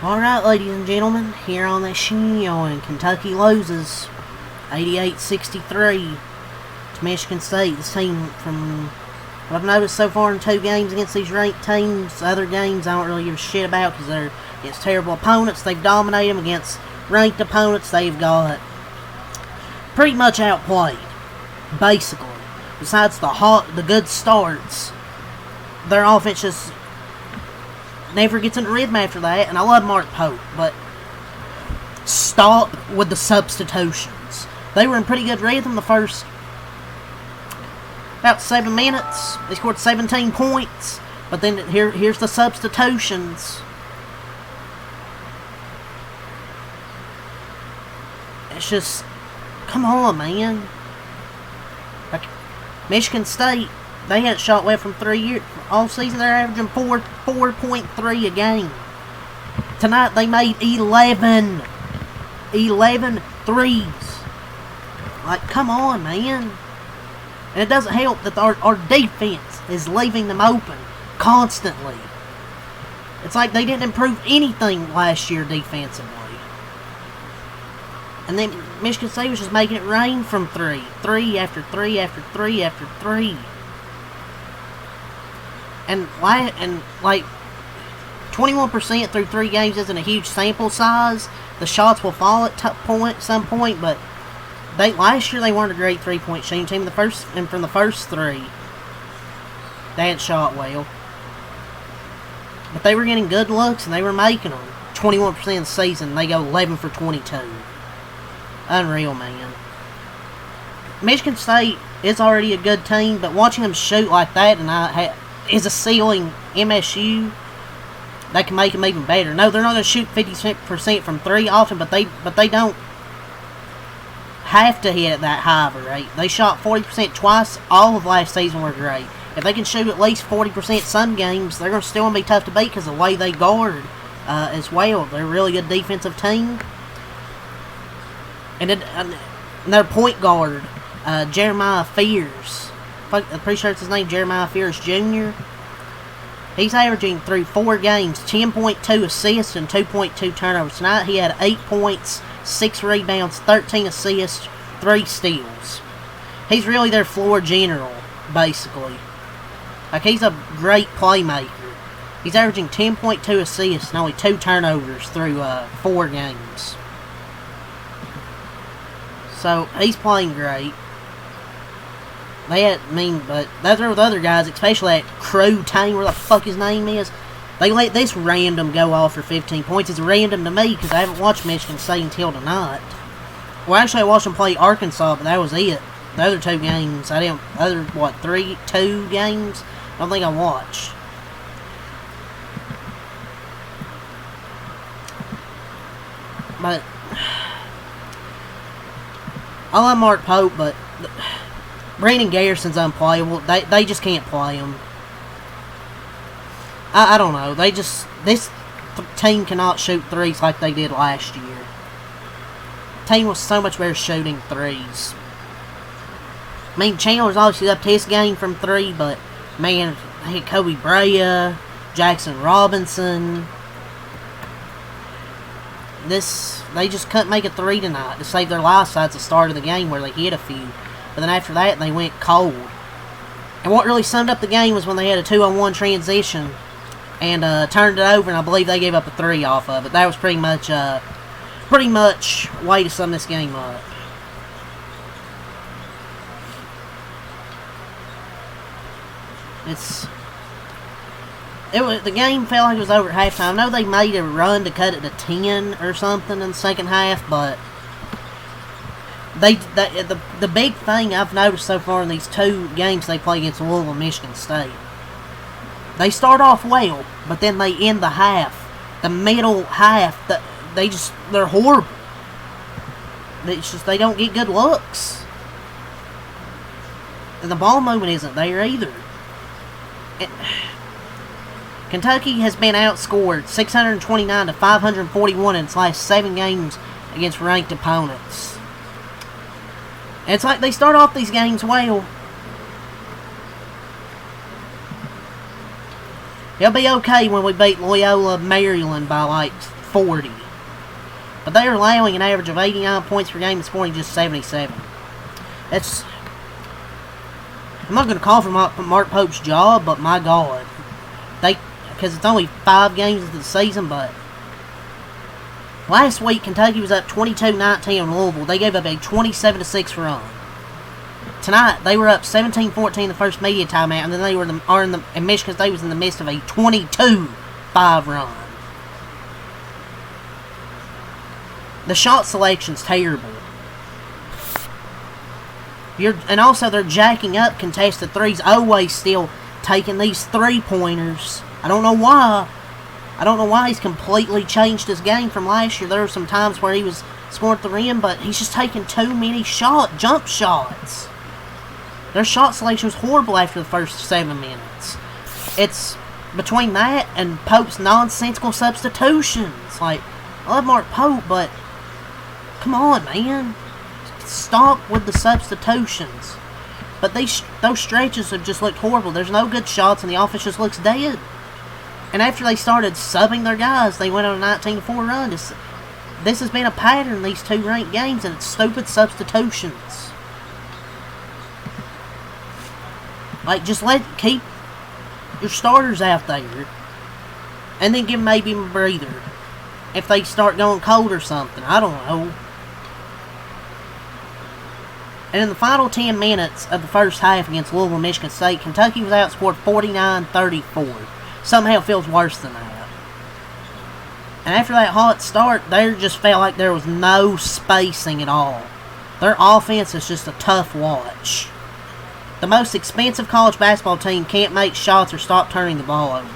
Alright, ladies and gentlemen, here on this show, and Kentucky loses 88-63 to Michigan State. This team, from what I've noticed so far in 2 games against these ranked teams, other games I don't really give a shit about because they're against terrible opponents. They've dominated them. Against ranked opponents, they've got pretty much outplayed, basically. Besides the good starts, their offense just never gets into rhythm after that, and I love Mark Pope, but stop with the substitutions. They were in pretty good rhythm the first about 7 minutes. They scored 17 points, but then here's the substitutions. It's just, come on, man. Like, Michigan State, they hadn't shot well from 3 years. All season they're averaging 4.3 a game. Tonight they made 11 threes. Like, come on, man. And it doesn't help that our defense is leaving them open constantly. It's like they didn't improve anything last year defensively. And then Michigan State was just making it rain from 3. 3 after 3 after 3 after 3. And like 21% through 3 games isn't a huge sample size. The shots will fall at some point, but last year they weren't a great 3-point shooting team. From the first 3, they hadn't shot well, but they were getting good looks and they were making them. 21% of the season, they go 11 for 22. Unreal, man. Michigan State is already a good team, but watching them shoot like that is a ceiling. MSU, that can make them even better. No, they're not going to shoot 50% from 3 often, but they don't have to hit at that high of a rate. They shot 40% twice. All of last season were great. If they can shoot at least 40% some games, they're going to still be tough to beat because of the way they guard as well. They're a really good defensive team. And their point guard, Jeremiah Fears, I'm pretty sure it's his name, Jeremiah Fears Jr., he's averaging through 4 games 10.2 assists and 2.2 turnovers. Tonight he had 8 points, 6 rebounds, 13 assists, 3 steals. He's really their floor general, basically. Like, he's a great playmaker. He's averaging 10.2 assists and only 2 turnovers through 4 games. So, he's playing great. But those are with other guys, especially that Crew Tane, where the fuck his name is. They let this random go off for 15 points. It's random to me because I haven't watched Michigan State until tonight. Well, actually, I watched them play Arkansas, but that was it. The other 2 games, two games? I don't think I watched. But I love Mark Pope, but Brandon Garrison's unplayable. They just can't play him. I don't know. This team cannot shoot threes like they did last year. The team was so much better shooting threes. I mean, Chandler's obviously up to his game from 3, but man, they had Kobe Brea, Jackson Robinson. They just couldn't make a 3 tonight to save their lives at the start of the game where they hit a few. But then after that, they went cold. And what really summed up the game was when they had a 2-on-1 transition and turned it over, and I believe they gave up a 3 off of it. That was pretty much way to sum this game up. The game felt like it was over at halftime. I know they made a run to cut it to 10 or something in the second half, but the big thing I've noticed so far in these 2 games they play against Louisville and Michigan State, they start off well, but then they end the middle half, they're horrible. It's just they don't get good looks. And the ball movement isn't there either. Kentucky has been outscored 629 to 541 in its last 7 games against ranked opponents. And it's like they start off these games well. He'll be okay when we beat Loyola Maryland by like 40. But they are allowing an average of 89 points per game and scoring just 77. That's... I'm not going to call for Mark Pope's job, but my God. Because it's only 5 games of the season, but... Last week, Kentucky was up 22-19 on Louisville. They gave up a 27-6 run. Tonight, they were up 17-14 in the first media timeout, and then they were in Michigan State was in the midst of a 22-5 run. The shot selection's terrible. And also, they're jacking up contested threes. Always still taking these three-pointers. I don't know why. I don't know why he's completely changed his game from last year. There were some times where he was scoring at the rim, but he's just taking too many jump shots. Their shot selection was horrible after the first 7 minutes. It's between that and Pope's nonsensical substitutions. Like, I love Mark Pope, but come on, man. Stop with the substitutions. But those stretches have just looked horrible. There's no good shots, and the offense just looks dead. And after they started subbing their guys, they went on a 19-4 run. This has been a pattern in these 2 ranked games, and it's stupid substitutions. Like, just keep your starters out there, and then give them maybe a breather if they start going cold or something. I don't know. And in the final 10 minutes of the first half against Louisville and Michigan State, Kentucky was outscored 49-34. Somehow feels worse than that. And after that hot start, there just felt like there was no spacing at all. Their offense is just a tough watch. The most expensive college basketball team can't make shots or stop turning the ball over.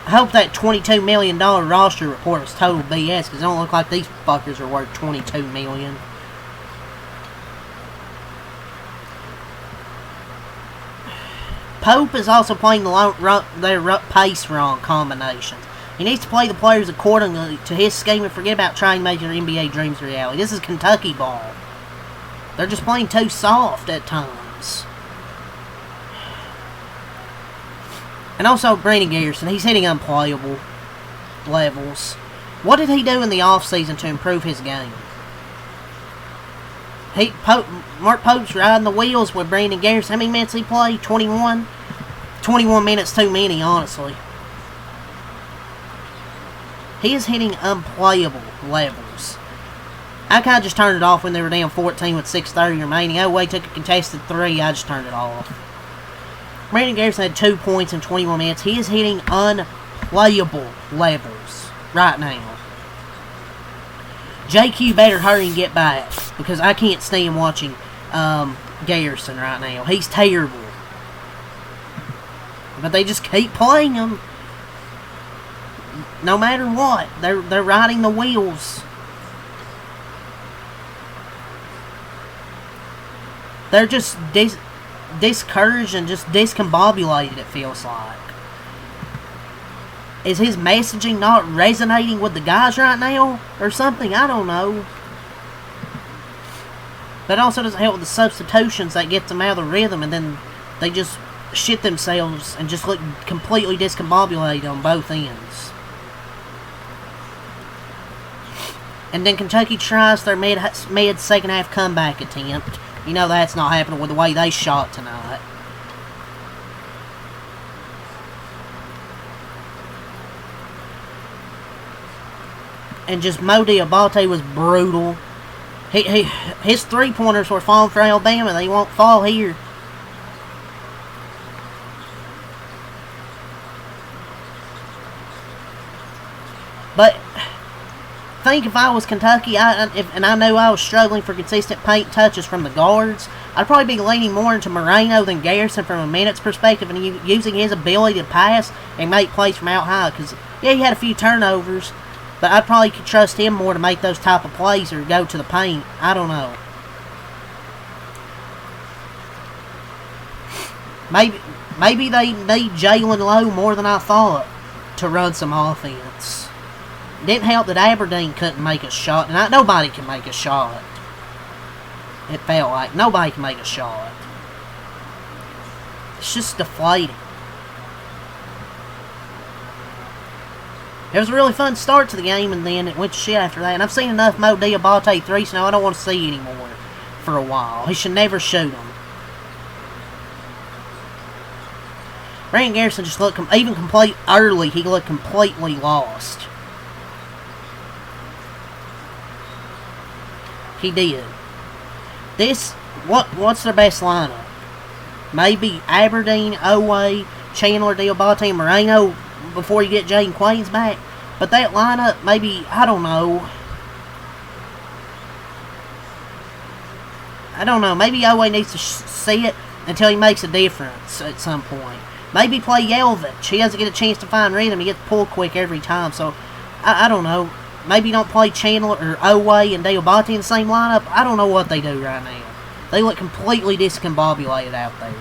I hope that $22 million roster report was total BS, because it don't look like these fuckers are worth $22 million. Pope is also playing their pace wrong combinations. He needs to play the players accordingly to his scheme and forget about trying to make their NBA dreams a reality. This is Kentucky ball. They're just playing too soft at times. And also, Brandon Garrison, he's hitting unplayable levels. What did he do in the offseason to improve his game? Mark Pope's riding the wheels with Brandon Garrison. How many minutes he played? 21? 21 minutes too many, honestly. He is hitting unplayable levels. I kind of just turned it off when they were down 14 with 6:30 remaining. Oh, wait, took a contested 3. I just turned it off. Brandon Garrison had 2 points in 21 minutes. He is hitting unplayable levels right now. JQ better hurry and get back, because I can't stand watching Garrison right now. He's terrible. But they just keep playing him. No matter what, they're riding the wheels. They're just discouraged and just discombobulated, it feels like. Is his messaging not resonating with the guys right now? Or something? I don't know. That also doesn't help with the substitutions that get them out of the rhythm, and then they just shit themselves and just look completely discombobulated on both ends. And then Kentucky tries their mid second half comeback attempt. You know that's not happening with the way they shot tonight. And just Mo Diabate was brutal. His three-pointers were falling for Alabama. They won't fall here. But think if I was Kentucky, and I knew I was struggling for consistent paint touches from the guards, I'd probably be leaning more into Moreno than Garrison from a minutes perspective, and using his ability to pass and make plays from out high. Because, yeah, he had a few turnovers, but I'd probably trust him more to make those type of plays or go to the paint. I don't know. Maybe they need Jalen Lowe more than I thought to run some offense. It didn't help that Aberdeen couldn't make a shot, and nobody can make a shot. It felt like nobody can make a shot. It's just deflating. It was a really fun start to the game, and then it went to shit after that. And I've seen enough Mo Diabate threes now. I don't want to see anymore for a while. He should never shoot them. Brandon Garrison just looked even complete early. He looked completely lost. He did. What's their best lineup? Maybe Aberdeen, Owe, Chandler, Diabate, and Moreno before you get Jaden Quains back. But that lineup, maybe, I don't know. Maybe Owe needs to see it until he makes a difference at some point. Maybe play Yelvich. He doesn't get a chance to find rhythm. He gets pulled quick every time. So, I don't know. Maybe don't play Chandler or Owe and Diabate in the same lineup. I don't know what they do right now. They look completely discombobulated out there.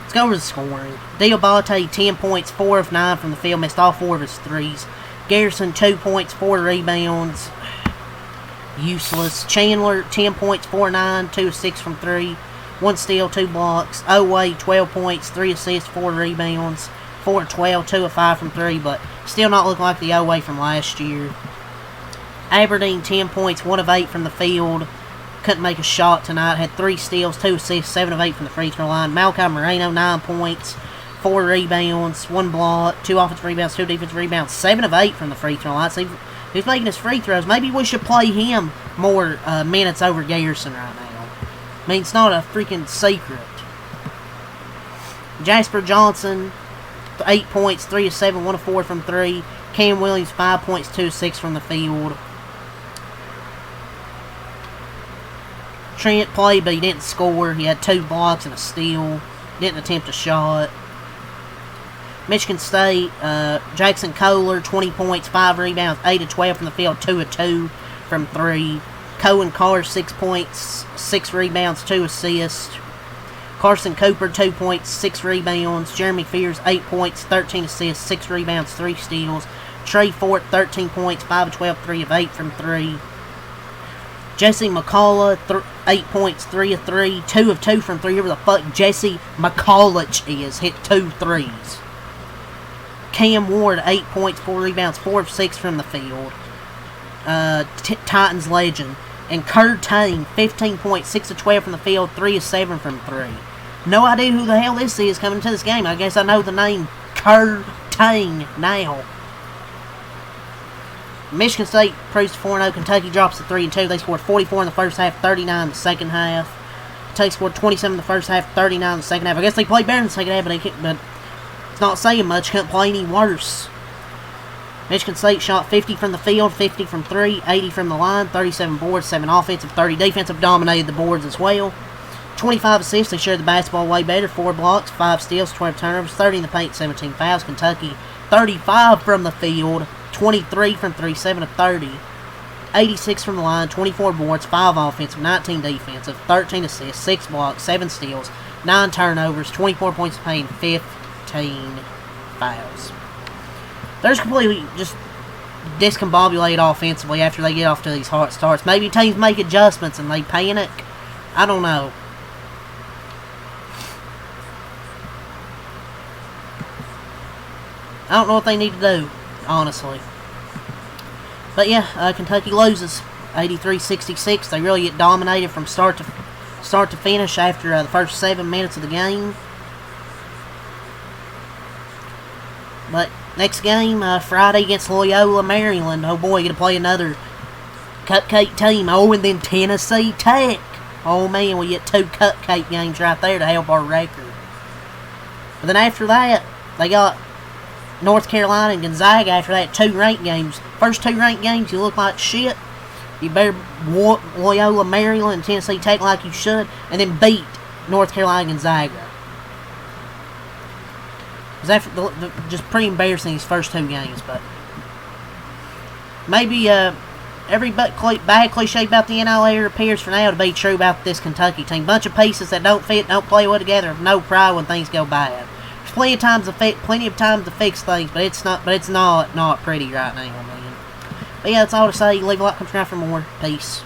Let's go over the scoring. Diabate, 10 points, 4 of 9 from the field. Missed all 4 of his threes. Garrison, 2 points, 4 rebounds. Useless. Chandler, 10 points, 4 of 9, 2 of 6 from 3. 1 steal, 2 blocks. Owe, 12 points, 3 assists, 4 rebounds. 4 of 12, 2 of 5 from 3, but still not looking like the Owe from last year. Aberdeen, 10 points, 1 of 8 from the field. Couldn't make a shot tonight. Had 3 steals, 2 assists, 7 of 8 from the free throw line. Malachi Moreno, 9 points, 4 rebounds, 1 block, 2 offensive rebounds, 2 defensive rebounds, 7 of 8 from the free throw line. So he's making his free throws. Maybe we should play him more minutes over Garrison right now. I mean, it's not a freaking secret. Jasper Johnson, 8 points, 3 of 7, 1 of 4 from 3. Cam Williams, 5 points, 2 of 6 from the field. Trent played, but he didn't score. He had 2 blocks and a steal. Didn't attempt a shot. Michigan State, Jackson Kohler, 20 points, 5 rebounds, 8 of 12 from the field, 2 of 2 from 3. Cohen Carr, 6 points, 6 rebounds, 2 assists. Carson Cooper, 2 points, 6 rebounds. Jeremy Fears, 8 points, 13 assists, 6 rebounds, 3 steals. Trey Fort, 13 points, 5 of 12, 3 of 8 from 3. Jesse McCullough, 8 points, 3 of 3, 2 of 2 from 3. Whoever the fuck Jesse McCullough is, hit 2 threes. Cam Ward, 8 points, 4 rebounds, 4 of 6 from the field. Titans legend. And Kerr Tang, 15 points, 6 of 12 from the field, 3 of 7 from 3. No idea who the hell this is coming to this game. I guess I know the name Kerr Tang now. Michigan State proves to 4-0. Kentucky drops to 3-2. They scored 44 in the first half, 39 in the second half. Kentucky scored 27 in the first half, 39 in the second half. I guess they played better in the second half, but it's not saying much. Couldn't play any worse. Michigan State shot 50 from the field, 50 from 3, 80 from the line, 37 boards, 7 offensive, 30 defensive. Dominated the boards as well. 25 assists. They shared the basketball way better. 4 blocks, 5 steals, 12 turnovers, 30 in the paint, 17 fouls. Kentucky 35 from the field, 23 from 3, 7 of 30. 86 from the line, 24 boards, 5 offensive, 19 defensive, 13 assists, 6 blocks, 7 steals, 9 turnovers, 24 points of pain, 15 fouls. They're just completely just discombobulated offensively after they get off to these hot starts. Maybe teams make adjustments and they panic. I don't know. I don't know what they need to do, honestly. But yeah, Kentucky loses 83-66. They really get dominated from start to finish after the first 7 minutes of the game. But next game, Friday against Loyola, Maryland. Oh boy, you get to play another cupcake team. Oh, and then Tennessee Tech. Oh man, we get 2 cupcake games right there to help our record. But then after that, they got North Carolina and Gonzaga after that. 2 ranked games. First 2 ranked games, you look like shit. You better whoop Loyola, Maryland, and Tennessee Tech like you should, and then beat North Carolina and Gonzaga. Just pretty embarrassing these first 2 games, but maybe every bad cliche about the NIL era appears for now to be true about this Kentucky team. Bunch of pieces that don't fit, don't play well together, have no pride when things go bad. There's plenty of time to fix things, but it's not pretty right now, man. But yeah, that's all to say. Leave a like, come subscribe for more. Peace.